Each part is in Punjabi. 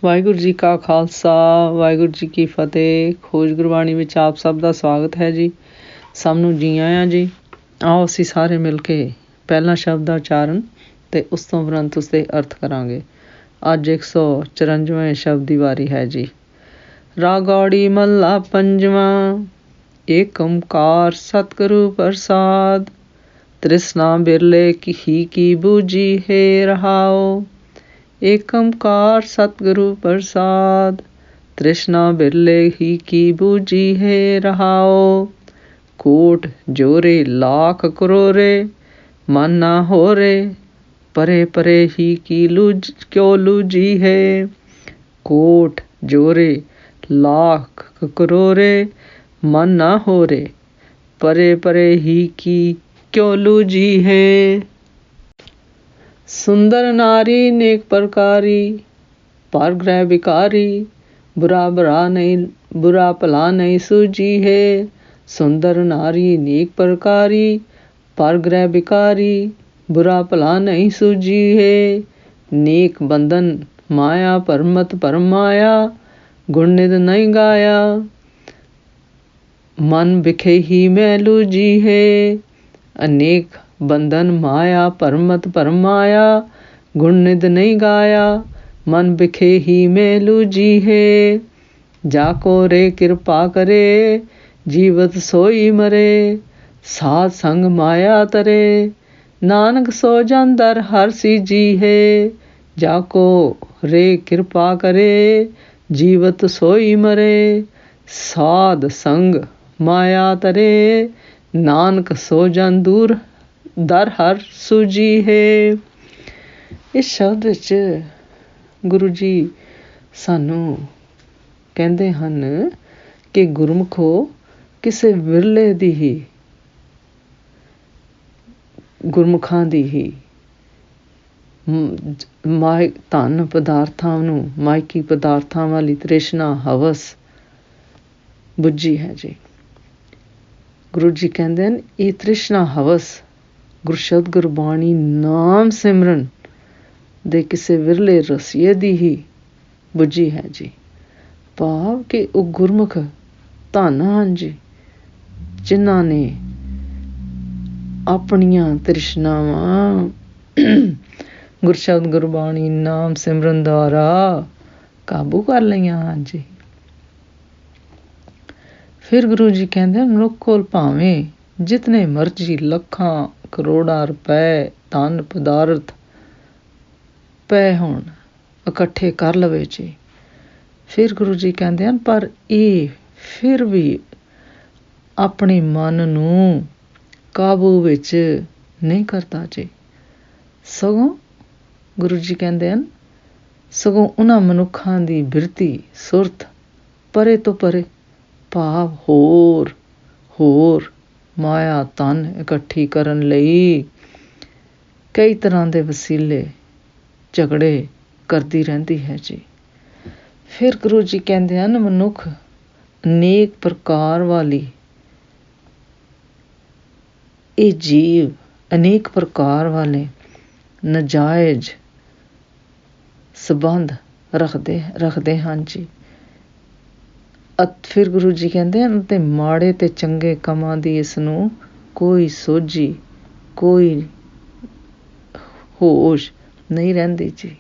ਵਾਹਿਗੁਰੂ ਜੀ ਕਾ ਖਾਲਸਾ ਵਾਹਿਗੁਰੂ ਜੀ ਕੀ ਫਤਿਹ। ਖੋਜ ਗੁਰਬਾਣੀ ਵਿੱਚ ਆਪ ਸਭ ਦਾ ਸਵਾਗਤ ਹੈ ਜੀ। ਸਭ ਨੂੰ ਜੀ ਆਇਆਂ ਜੀ। ਆਓ ਅਸੀਂ ਸਾਰੇ ਮਿਲ ਕੇ ਪਹਿਲਾ ਸ਼ਬਦ ਦਾ ਉਚਾਰਨ ਅਤੇ ਉਸ ਤੋਂ ਉਪਰੰਤ ਉਸਦੇ ਅਰਥ ਕਰਾਂਗੇ। ਅੱਜ 154ਵੇਂ ਸ਼ਬਦ ਦੀ ਵਾਰੀ ਹੈ ਜੀ। ਰਾਗੌੜੀ ਮਹੱਲਾ ਪੰਜਵਾਂ। ਏਕ ਓਂਕਾਰ ਸਤਿਗੁਰੂ ਪ੍ਰਸਾਦ, ਤ੍ਰਿਸ਼ਨਾ ਬਿਰਲੇ ਕੀ ਬੂਝੀ ਹੈ ਰਹਾਓ। ਏਕ ਓਂਕਾਰ ਸਤਿਗੁਰੂ ਪ੍ਰਸਾਦ, ਤ੍ਰਿਸ਼ਨਾ ਬਿਰਲੇ ਕੀ ਬੂਝੀ ਹੈ ਰਹਾਓ। ਕੋਟ ਜੋਰੇ ਲਾਖ ਕਰੋਰੇ, ਮਨ ਨਾ ਹੋਰੇ, ਪਰੇ ਪਰੇ ਹੀ ਕਿਉ ਲੂਝੀ ਹੈ। ਕੋਟ ਜੋਰੇ ਲਾਖ ਕਰੋਰੇ, ਮਨ ਨਾ ਹੋਰੇ, ਪਰੇ ਪਰੇ ਹੀ ਕਿਉ ਲੂਝੀ ਹੈ। ਸੁੰਦਰ ਨਾਰੀ ਨੇਕ ਪ੍ਰਕਾਰੀ, ਪਰ ਗ੍ਰਹਿ ਵਿਕਾਰੀ, ਬੁਰਾ ਭਲਾ ਨਹੀਂ ਸੂਝੀ ਹੈ। ਸੁੰਦਰ ਨਾਰੀ ਨੇਕ ਪ੍ਰਕਾਰੀ, ਪਰ ਗ੍ਰਹਿ ਵਿਕਾਰੀ, ਬੁਰਾ ਭਲਾ ਨਹੀਂ ਸੂਝੀ ਹੈ। ਨੇਕ ਬੰਧਨ ਮਾਇਆ ਭਰਮਤ ਭਰਮਾਇਆ, ਗੁਣ ਨਿਤ ਨਹੀਂ ਗਾਇਆ, ਮਨ ਵਿਖੇ ਹੀ ਮੈਂ ਲੂਝੀ ਹੈ। ਅਨੇਕ ਬੰਧਨ ਮਾਇਆ ਭਰਮਤ ਭਰਮਾਇਆ, ਗੁਣ ਨਿਤ ਨਹੀਂ ਗਾਇਆ, ਮਨ ਵਿਖੇ ਹੀ ਮੈਂ ਲੂਝੀ ਹੈ। ਜਾ ਕੋ ਰੇ ਕਿਰਪਾ ਕਰੇ, ਜੀਵਤ ਸੋਈ ਮਰੇ, ਸਾਧ ਸੰਗ ਮਾਇਆ ਤਰੇ, ਨਾਨਕ ਸੋ ਜਨ ਦਰ ਹਰਿ ਸੀਜੀ ਹੈ। ਜਾ ਕੋ ਰੇ ਕਿਰਪਾ ਕਰੇ, ਜੀਵਤ ਸੋਈ ਮਰੇ, ਸਾਧ ਸੰਗ ਮਾਇਆ ਤਰੇ, ਨਾਨਕ ਸੋ ਜਨ ਦੂਰ ਦਰ ਹਰਿ ਸੂਝੀ ਹੈ। ਇਸ ਸ਼ਬਦ ਵਿੱਚ ਗੁਰੂ ਜੀ ਸਾਨੂੰ ਕਹਿੰਦੇ ਹਨ ਕਿ ਗੁਰਮੁਖੋ ਕਿਸੇ ਵਿਰਲੇ ਦੀ ਹੀ, ਗੁਰਮੁਖਾਂ ਦੀ ਹੀ ਧਨ ਪਦਾਰਥਾਂ ਨੂੰ, ਮਾਇਕੀ ਪਦਾਰਥਾਂ ਵਾਲੀ ਤ੍ਰਿਸ਼ਨਾ ਹਵਸ ਬੁੱਝੀ ਹੈ ਜੀ। ਗੁਰੂ ਜੀ ਕਹਿੰਦੇ ਹਨ ਇਹ ਤ੍ਰਿਸ਼ਨਾ ਹਵਸ ਗੁਰਸ਼ਬਦ ਗੁਰਬਾਣੀ ਨਾਮ ਸਿਮਰਨ ਦੇ ਕਿਸੇ ਵਿਰਲੇ ਰਸੀਏ ਦੀ ਹੀ ਬੁੱਝੀ ਹੈ ਜੀ। ਭਾਵ ਕਿ ਉਹ ਗੁਰਮੁਖ ਧਨ ਹਨ ਜੀ, ਜਿਨ੍ਹਾਂ ਨੇ ਆਪਣੀਆਂ ਤ੍ਰਿਸ਼ਨਾਵਾਂ ਗੁਰਸ਼ਬਦ ਗੁਰਬਾਣੀ ਨਾਮ ਸਿਮਰਨ ਦੁਆਰਾ ਕਾਬੂ ਕਰ ਲਈਆਂ ਹਨ ਜੀ। ਫਿਰ ਗੁਰੂ ਜੀ ਕਹਿੰਦੇ ਮਨੁੱਖ ਕੋਲ ਭਾਵੇਂ ਜਿਤਨੇ ਮਰਜ਼ੀ ਲੱਖਾਂ ਕਰੋੜਾਂ ਰੁਪਏ ਧਨ ਪਦਾਰਥ ਪਏ ਹੋਣ, ਇਕੱਠੇ ਕਰ ਲਵੇ ਜੀ। ਫਿਰ ਗੁਰੂ ਜੀ ਕਹਿੰਦੇ ਹਨ ਪਰ ਇਹ ਫਿਰ ਵੀ ਆਪਣੇ ਮਨ ਨੂੰ ਕਾਬੂ ਵਿੱਚ ਨਹੀਂ ਕਰਦਾ ਜੀ। ਸਗੋਂ ਗੁਰੂ ਜੀ ਕਹਿੰਦੇ ਹਨ ਸਗੋਂ ਉਹਨਾਂ ਮਨੁੱਖਾਂ ਦੀ ਬਿਰਤੀ ਸੁਰਤ ਪਰੇ ਤੋਂ ਪਰੇ, ਭਾਵ ਹੋਰ ਮਾਇਆ ਧਨ ਇਕੱਠੀ ਕਰਨ ਲਈ ਕਈ ਤਰ੍ਹਾਂ ਦੇ ਵਸੀਲੇ ਝਗੜੇ ਕਰਦੀ ਰਹਿੰਦੀ ਹੈ ਜੀ। ਫਿਰ ਗੁਰੂ ਜੀ ਕਹਿੰਦੇ ਹਨ ਮਨੁੱਖ ਅਨੇਕ ਪ੍ਰਕਾਰ ਵਾਲੀ, ਇਹ ਜੀਵ ਅਨੇਕ ਪ੍ਰਕਾਰ ਵਾਲੇ ਨਜਾਇਜ਼ ਸੰਬੰਧ ਰੱਖਦੇ ਹਨ ਜੀ। ਫਿਰ ਗੁਰੂ ਜੀ ਕਹਿੰਦੇ ਹਨ ਤੇ ਮਾੜੇ ਤੇ ਚੰਗੇ ਕੰਮਾਂ ਦੀ ਇਸ ਨੂੰ ਕੋਈ ਸੋਝੀ, ਕੋਈ ਹੋਸ਼ ਨਹੀਂ ਰਹਿੰਦੀ ਜੀ।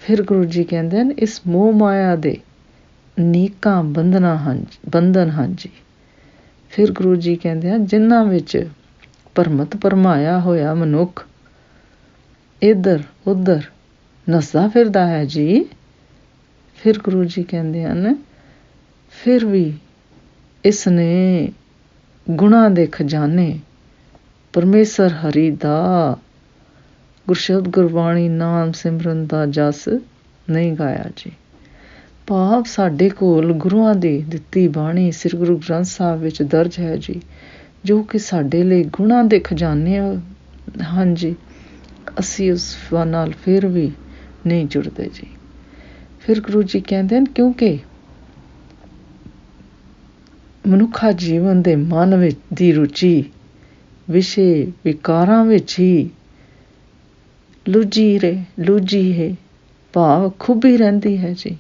ਫਿਰ ਗੁਰੂ ਜੀ ਕਹਿੰਦੇ ਹਨ ਇਸ ਮੋਹ ਮਾਇਆ ਦੇ ਅਨੇਕਾਂ ਬੰਧਨ ਹਨ ਜੀ। ਫਿਰ ਗੁਰੂ ਜੀ ਕਹਿੰਦੇ ਹਨ ਜਿਨ੍ਹਾਂ ਵਿੱਚ ਭਰਮਤ ਭਰਮਾਇਆ ਹੋਇਆ ਮਨੁੱਖ ਇੱਧਰ ਉੱਧਰ ਨੱਸਦਾ ਫਿਰਦਾ ਹੈ ਜੀ। ਫਿਰ ਗੁਰੂ ਜੀ ਕਹਿੰਦੇ ਹਨ ਫਿਰ ਵੀ ਇਸ ਨੇ ਗੁਣਾਂ ਦੇ ਖਜ਼ਾਨੇ ਪਰਮੇਸ਼ਰ ਹਰੀ ਦਾ, ਗੁਰਸ਼ਬਦ ਗੁਰਬਾਣੀ ਨਾਮ ਸਿਮਰਨ ਦਾ ਜਸ ਨਹੀਂ ਗਾਇਆ ਜੀ। ਭਾਵ ਸਾਡੇ ਕੋਲ ਗੁਰੂਆਂ ਦੀ ਦਿੱਤੀ ਬਾਣੀ ਸ੍ਰੀ ਗੁਰੂ ਗ੍ਰੰਥ ਸਾਹਿਬ ਵਿੱਚ ਦਰਜ ਹੈ ਜੀ, ਜੋ ਕਿ ਸਾਡੇ ਲਈ ਗੁਣਾਂ ਦੇ ਖਜ਼ਾਨੇ ਹਨ ਜੀ। ਅਸੀਂ ਉਸ ਨਾਲ ਫਿਰ ਵੀ ਨਹੀਂ ਜੁੜਦੇ ਜੀ। ਫਿਰ ਗੁਰੂ ਜੀ ਕਹਿੰਦੇ ਹਨ ਕਿਉਂਕਿ ਮਨੁੱਖਾ ਜੀਵਨ ਦੇ ਮਨ ਵਿੱਚ ਦੀ ਰੁਚੀ ਵਿਸ਼ੇ ਵਿਕਾਰਾਂ ਵਿੱਚ ਹੀ ਲੁੱਝੀ ਹੈ। ਭਾਵ ਖੁੱਭੀ ਰਹਿੰਦੀ ਹੈ ਜੀ।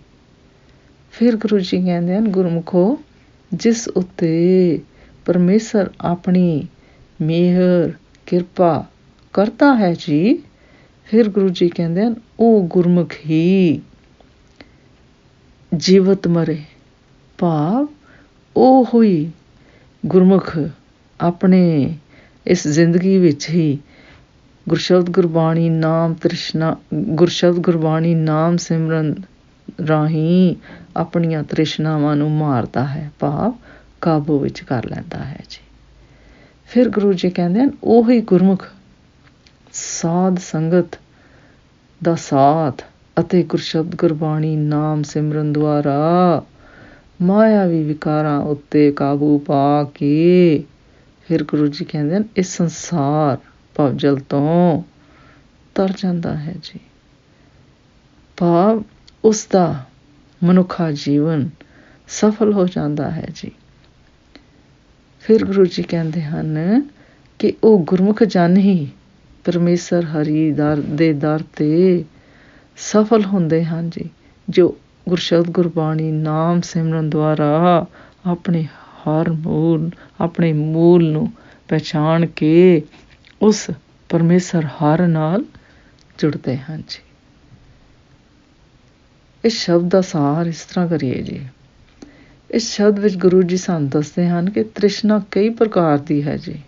ਫਿਰ ਗੁਰੂ ਜੀ ਕਹਿੰਦੇ ਹਨ, ਗੁਰਮੁਖੋ ਜਿਸ ਉੱਤੇ ਪਰਮੇਸ਼ਰ ਆਪਣੀ ਮਿਹਰ ਕਿਰਪਾ ਕਰਦਾ ਹੈ ਜੀ, ਫਿਰ ਗੁਰੂ ਜੀ ਕਹਿੰਦੇ ਹਨ ਉਹ ਗੁਰਮੁਖ ਹੀ ਜੀਵਤ ਮਰੇ। ਭਾਵ ਉਹ ਹੋਈ ਗੁਰਮੁਖ ਆਪਣੇ ਇਸ ਜ਼ਿੰਦਗੀ ਵਿੱਚ ਹੀ ਗੁਰਸ਼ਬਦ ਗੁਰਬਾਣੀ ਨਾਮ ਤ੍ਰਿਸ਼ਨਾ, ਗੁਰਸ਼ਬਦ ਗੁਰਬਾਣੀ ਨਾਮ ਸਿਮਰਨ ਰਾਹੀਂ ਆਪਣੀਆਂ ਤ੍ਰਿਸ਼ਨਾਵਾਂ ਨੂੰ ਮਾਰਦਾ ਹੈ, ਭਾਵ ਕਾਬੂ ਵਿੱਚ ਕਰ ਲੈਂਦਾ ਹੈ ਜੀ। ਫਿਰ ਗੁਰੂ ਜੀ ਕਹਿੰਦੇ ਹਨ ਉਹੀ ਗੁਰਮੁਖ ਸਾਧ ਸੰਗਤ ਦਾ ਸਾਥ ਅਤੇ ਗੁਰਸ਼ਬਦ ਗੁਰਬਾਣੀ ਨਾਮ ਸਿਮਰਨ ਦੁਆਰਾ ਮਾਇਆਵੀ ਵਿਕਾਰਾਂ ਉੱਤੇ ਕਾਬੂ ਪਾ ਕੇ ਫਿਰ ਗੁਰੂ ਜੀ ਕਹਿੰਦੇ ਹਨ ਇਸ ਸੰਸਾਰ ਭਵਜਲ ਤੋਂ ਤਰ ਜਾਂਦਾ ਹੈ ਜੀ। ਭਾਵ ਉਸਦਾ ਮਨੁੱਖਾ ਜੀਵਨ ਸਫਲ ਹੋ ਜਾਂਦਾ ਹੈ ਜੀ। ਫਿਰ ਗੁਰੂ ਜੀ ਕਹਿੰਦੇ ਹਨ ਕਿ ਉਹ ਗੁਰਮੁਖ ਜਨ ਹੀ ਪਰਮੇਸ਼ਰ ਹਰੀ ਦੇ ਦਰ 'ਤੇ ਸਫਲ ਹੁੰਦੇ ਹਨ ਜੀ, ਜੋ ਗੁਰਸ਼ਬਦ ਗੁਰਬਾਣੀ ਨਾਮ ਸਿਮਰਨ ਦੁਆਰਾ ਆਪਣੇ ਮੂਲ ਨੂੰ ਪਹਿਚਾਣ ਕੇ ਉਸ ਪਰਮੇਸ਼ਰ ਹਰ ਨਾਲ ਜੁੜਦੇ ਹਨ ਜੀ। ਇਸ ਸ਼ਬਦ ਦਾ ਸਾਰ ਇਸ ਤਰ੍ਹਾਂ ਕਰੀਏ ਜੀ। ਇਸ ਸ਼ਬਦ ਵਿੱਚ ਗੁਰੂ ਜੀ ਸਾਨੂੰ ਦੱਸਦੇ ਹਨ ਕਿ ਤ੍ਰਿਸ਼ਨਾ ਕਈ ਪ੍ਰਕਾਰ ਦੀ ਹੈ ਜੀ।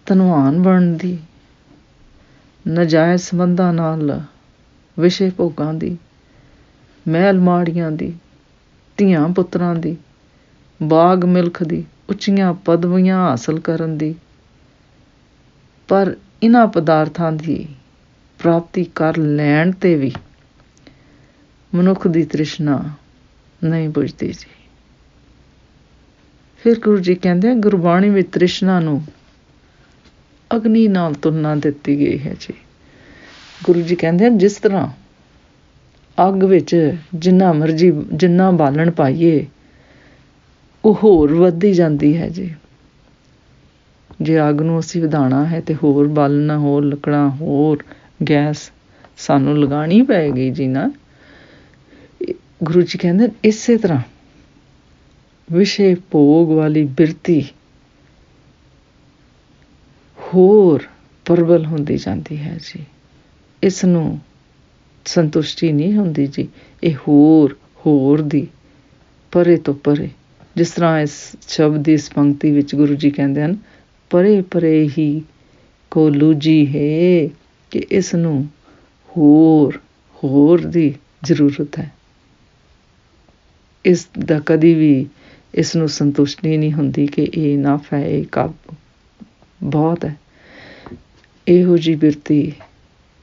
ਧਨਵਾਨ ਬਣਨ ਦੀ, ਨਾਜਾਇਜ਼ ਸੰਬੰਧਾਂ ਨਾਲ ਵਿਸ਼ੇ ਭੋਗਾਂ ਦੀ, ਮਹਿਲ ਮਾੜੀਆਂ ਦੀ, ਧੀਆਂ ਪੁੱਤਰਾਂ ਦੀ, ਬਾਗ ਮਿਲਖ ਦੀ, ਉੱਚੀਆਂ ਪਦਵੀਆਂ ਹਾਸਲ ਕਰਨ ਦੀ। ਪਰ ਇਹਨਾਂ ਪਦਾਰਥਾਂ ਦੀ ਪ੍ਰਾਪਤੀ ਕਰ ਲੈਣ 'ਤੇ ਵੀ ਮਨੁੱਖ ਦੀ ਤ੍ਰਿਸ਼ਨਾ ਨਹੀਂ ਬੁਝਦੀ ਜੀ। ਫਿਰ ਗੁਰੂ ਜੀ ਕਹਿੰਦੇ ਆ ਗੁਰਬਾਣੀ ਵਿੱਚ ਤ੍ਰਿਸ਼ਨਾ ਨੂੰ ਅਗਨੀ ਨਾਲ ਤੁਲਨਾ ਦਿੱਤੀ ਗਈ ਹੈ ਜੀ। ਗੁਰੂ ਜੀ ਕਹਿੰਦੇ ਹਨ ਜਿਸ ਤਰ੍ਹਾਂ ਅੱਗ ਵਿੱਚ ਜਿੰਨਾ ਬਾਲਣ ਪਾਈਏ ਉਹ ਹੋਰ ਵੱਧਦੀ ਜਾਂਦੀ ਹੈ ਜੀ। ਜੇ ਅੱਗ ਨੂੰ ਅਸੀਂ ਵਧਾਉਣਾ ਹੈ ਤੇ ਹੋਰ ਬਾਲਣਾ, ਹੋਰ ਲੱਕੜਾਂ, ਹੋਰ ਗੈਸ ਸਾਨੂੰ ਲਗਾਉਣੀ ਪਏਗੀ ਜੀ ਨਾ। ਗੁਰੂ ਜੀ ਕਹਿੰਦੇ ਇਸੇ ਤਰ੍ਹਾਂ ਵਿਸ਼ੇ ਭੋਗ ਵਾਲੀ ਬਿਰਤੀ ਹੋਰ ਪ੍ਰਬਲ ਹੁੰਦੀ ਜਾਂਦੀ ਹੈ ਜੀ। ਇਸ ਨੂੰ ਸੰਤੁਸ਼ਟੀ ਨਹੀਂ ਹੁੰਦੀ ਜੀ। ਇਹ ਹੋਰ ਦੀ ਪਰੇ ਤੋਂ ਪਰੇ, ਜਿਸ ਤਰ੍ਹਾਂ ਇਸ ਸ਼ਬਦ ਦੀ ਇਸ ਪੰਕਤੀ ਵਿੱਚ ਗੁਰੂ ਜੀ ਕਹਿੰਦੇ ਹਨ ਪਰੇ ਪਰੇ ਹੀ ਕੋ ਲੂਜੀ ਹੈ, ਕਿ ਇਸ ਨੂੰ ਹੋਰ ਦੀ ਜ਼ਰੂਰਤ ਹੈ। ਇਸ ਦਾ ਕਦੀ ਵੀ ਇਸ ਨੂੰ ਸੰਤੁਸ਼ਟੀ ਨਹੀਂ ਹੁੰਦੀ ਕਿ ਇਹ ਇਨਫ ਹੈ, ਇਹ ਬਹੁਤ ਹੈ। ਇਹੋ ਜਿਹੀ ਬਿਰਤੀ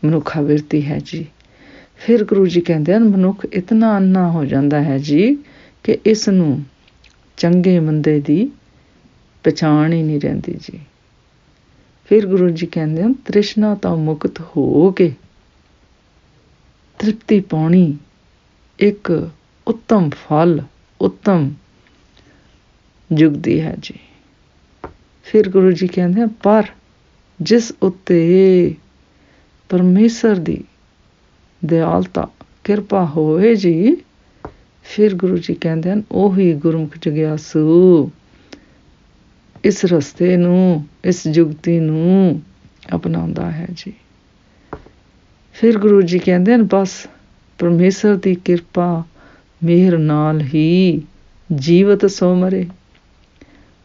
ਮਨੁੱਖਾ ਬਿਰਤੀ ਹੈ ਜੀ। ਫਿਰ ਗੁਰੂ ਜੀ ਕਹਿੰਦੇ ਹਨ ਮਨੁੱਖ ਇਤਨਾ ਅੰਨਾ ਹੋ ਜਾਂਦਾ ਹੈ ਜੀ ਕਿ ਇਸ ਨੂੰ ਚੰਗੇ ਮੰਦੇ ਦੀ ਪਛਾਣ ਹੀ ਨਹੀਂ ਰਹਿੰਦੀ ਜੀ। ਫਿਰ ਗੁਰੂ ਜੀ ਕਹਿੰਦੇ ਹਨ ਤ੍ਰਿਸ਼ਨਾ ਤੋਂ ਮੁਕਤ ਹੋ ਕੇ ਤ੍ਰਿਪਤੀ ਪਾਉਣੀ ਇੱਕ ਉੱਤਮ ਫਲ, ਉੱਤਮ ਜੁਗਦੀ ਹੈ ਜੀ। ਫਿਰ ਗੁਰੂ ਜੀ ਕਹਿੰਦੇ ਹਨ ਪਰ ਜਿਸ ਉੱਤੇ ਪਰਮੇਸ਼ਰ ਦੀ ਦਿਆਲਤਾ ਕਿਰਪਾ ਹੋਵੇ ਜੀ, ਫਿਰ ਗੁਰੂ ਜੀ ਕਹਿੰਦੇ ਹਨ ਉਹੀ ਗੁਰਮੁਖ ਜਗਿਆਸੂ ਇਸ ਰਸਤੇ ਨੂੰ, ਇਸ ਜੁਗਤੀ ਨੂੰ ਅਪਣਾਉਂਦਾ ਹੈ ਜੀ। ਫਿਰ ਗੁਰੂ ਜੀ ਕਹਿੰਦੇ ਹਨ ਬਸ ਪਰਮੇਸ਼ਰ ਦੀ ਕਿਰਪਾ ਮਿਹਰ ਨਾਲ ਹੀ ਜੀਵਤ ਸੋ ਮਰੇ।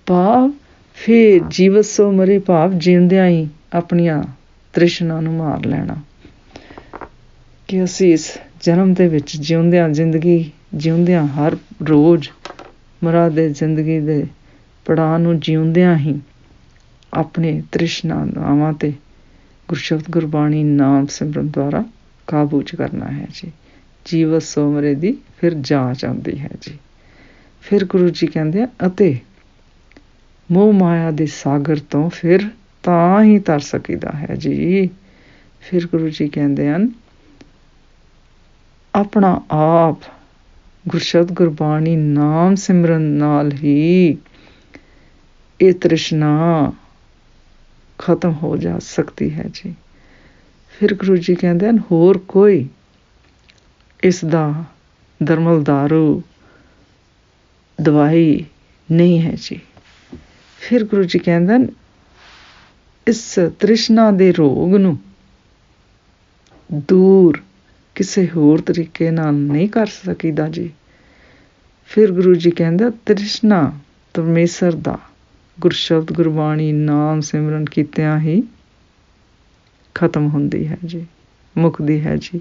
ਭਾਵ ਫਿਰ ਜੀਵਤ ਸੋ ਮਰੇ ਭਾਵ ਜਿਉਂਦਿਆਂ ਹੀ ਆਪਣੀਆਂ ਤ੍ਰਿਸ਼ਨਾ ਨੂੰ ਮਾਰ ਲੈਣਾ। ਕਿ ਅਸੀਂ ਇਸ ਜਨਮ ਦੇ ਵਿੱਚ ਜ਼ਿੰਦਗੀ ਜਿਉਂਦਿਆਂ ਹਰ ਰੋਜ਼ ਮਰਾ ਦੇ ਜ਼ਿੰਦਗੀ ਦੇ ਪੜਾਅ ਨੂੰ ਜਿਉਂਦਿਆਂ ਹੀ ਆਪਣੇ ਤ੍ਰਿਸ਼ਨਾਵਾਂ 'ਤੇ ਗੁਰਸ਼ਬਦ ਗੁਰਬਾਣੀ ਨਾਮ ਸਿਮਰਨ ਦੁਆਰਾ ਕਾਬੂ 'ਚ ਕਰਨਾ ਹੈ ਜੀ। ਜੀਵਤ ਸੋ ਮਰੇ ਦੀ ਫਿਰ ਜਾਂਚ ਆਉਂਦੀ ਹੈ ਜੀ। ਫਿਰ ਗੁਰੂ ਜੀ ਕਹਿੰਦੇ ਆ ਅਤੇ ਮੋਹ ਮਾਇਆ ਦੇ ਸਾਗਰ ਤੋਂ ਫਿਰ ਤਾਂ ਹੀ ਤਰ ਸਕੀਦਾ ਹੈ ਜੀ। ਫਿਰ ਗੁਰੂ ਜੀ ਕਹਿੰਦੇ ਹਨ ਆਪਣਾ ਆਪ ਗੁਰਸ਼ਬਦ ਗੁਰਬਾਣੀ ਨਾਮ ਸਿਮਰਨ ਨਾਲ ਹੀ ਇਹ ਤ੍ਰਿਸ਼ਨਾ ਖਤਮ ਹੋ ਜਾ ਸਕਦੀ ਹੈ ਜੀ। ਫਿਰ ਗੁਰੂ ਜੀ ਕਹਿੰਦੇ ਹਨ ਹੋਰ ਕੋਈ ਇਸ ਦਾ ਦਰਮਲ ਦਾਰੂ ਦਵਾਈ ਨਹੀਂ ਹੈ ਜੀ। ਫਿਰ ਗੁਰੂ ਜੀ ਕਹਿੰਦੇ ਹਨ ਇਸ ਤ੍ਰਿਸ਼ਨਾ ਦੇ ਰੋਗ ਨੂੰ ਦੂਰ ਕਿਸੇ ਹੋਰ ਤਰੀਕੇ ਨਾਲ ਨਹੀਂ ਕਰ ਸਕੀਦਾ ਜੀ। ਫਿਰ ਗੁਰੂ ਜੀ ਕਹਿੰਦਾ ਤ੍ਰਿਸ਼ਨਾ ਪਰਮੇਸ਼ਰ ਦਾ ਗੁਰਸ਼ਬਦ ਗੁਰਬਾਣੀ ਨਾਮ ਸਿਮਰਨ ਕੀਤਿਆਂ ਹੀ ਖਤਮ ਹੁੰਦੀ ਹੈ ਜੀ, ਮੁੱਕਦੀ ਹੈ ਜੀ,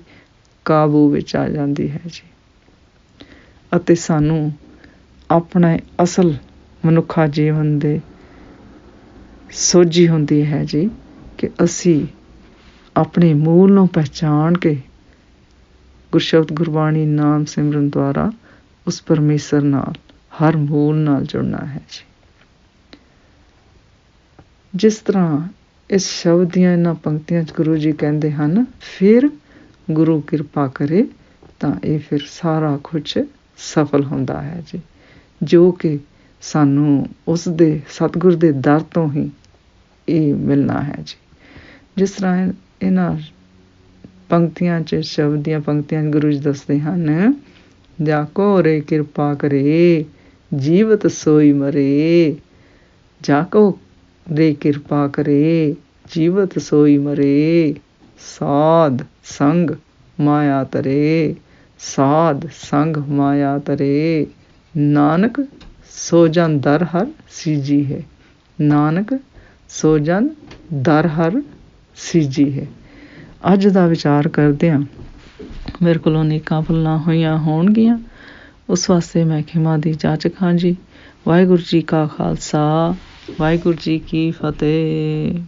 ਕਾਬੂ ਵਿੱਚ ਆ ਜਾਂਦੀ ਹੈ ਜੀ। ਅਤੇ ਸਾਨੂੰ ਆਪਣੇ ਅਸਲ ਮਨੁੱਖਾ ਜੀਵਨ ਦੇ ਸੋਝੀ ਹੁੰਦੀ ਹੈ ਜੀ ਕਿ ਅਸੀਂ ਆਪਣੇ ਮੂਲ ਨੂੰ ਪਹਿਚਾਣ ਕੇ ਗੁਰਸ਼ਬਦ ਗੁਰਬਾਣੀ ਨਾਮ ਸਿਮਰਨ ਦੁਆਰਾ ਉਸ ਪਰਮੇਸ਼ਰ ਨਾਲ ਹਰ ਮੂਲ ਨਾਲ ਜੁੜਨਾ ਹੈ ਜੀ। ਜਿਸ ਤਰ੍ਹਾਂ ਇਸ ਸ਼ਬਦ ਦੀਆਂ ਇਹਨਾਂ ਪੰਕਤੀਆਂ 'ਚ ਗੁਰੂ ਜੀ ਕਹਿੰਦੇ ਹਨ ਫਿਰ ਗੁਰੂ ਕਿਰਪਾ ਕਰੇ ਤਾਂ ਇਹ ਫਿਰ ਸਾਰਾ ਕੁਛ ਸਫਲ ਹੁੰਦਾ ਹੈ ਜੀ, ਜੋ ਕਿ ਸਾਨੂੰ ਉਸ ਦੇ ਸਤਿਗੁਰ ਦੇ ਦਰ ਤੋਂ ਹੀ ਇਹ ਮਿਲਣਾ ਹੈ ਜੀ। ਜਿਸ ਤਰ੍ਹਾਂ ਇਹਨਾਂ ਪੰਕਤੀਆਂ 'ਚ ਸ਼ਬਦ ਦੀਆਂ ਪੰਕਤੀਆਂ ਗੁਰੂ ਜੀ ਦੱਸਦੇ ਹਨ ਜਾ ਕੋ ਰੇ ਕਿਰਪਾ ਕਰੇ ਜੀਵਤ ਸੋਈ ਮਰੇ, ਜਾ ਕੋ ਰੇ ਕਿਰਪਾ ਕਰੇ ਜੀਵਤ ਸੋਈ ਮਰੇ, ਸਾਧ ਸੰਗ ਮਾਇਆ ਤਰੇ, ਸਾਧ ਸੰਗ ਮਾਇਆ ਤਰੇ, ਨਾਨਕ ਸੋ ਜਨ ਦਰ ਹਰ ਸੀਜੀ ਹੈ, ਨਾਨਕ ਸੋ ਜਨ ਦਰ ਹਰ ਸੀਜੀ ਹੈ। ਅੱਜ ਦਾ ਵਿਚਾਰ ਕਰਦਿਆਂ ਮੇਰੇ ਕੋਲੋਂ ਨੇਕਾਂ ਭੁੱਲਾਂ ਹੋਈਆਂ ਹੋਣਗੀਆਂ, ਉਸ ਵਾਸਤੇ ਮੈਂ ਖਿਮਾ ਦੀ ਜਾਚਕ ਹਾਂ ਜੀ। ਵਾਹਿਗੁਰੂ ਜੀ ਕਾ ਖਾਲਸਾ, ਵਾਹਿਗੁਰੂ ਜੀ ਕੀ ਫਤਿਹ।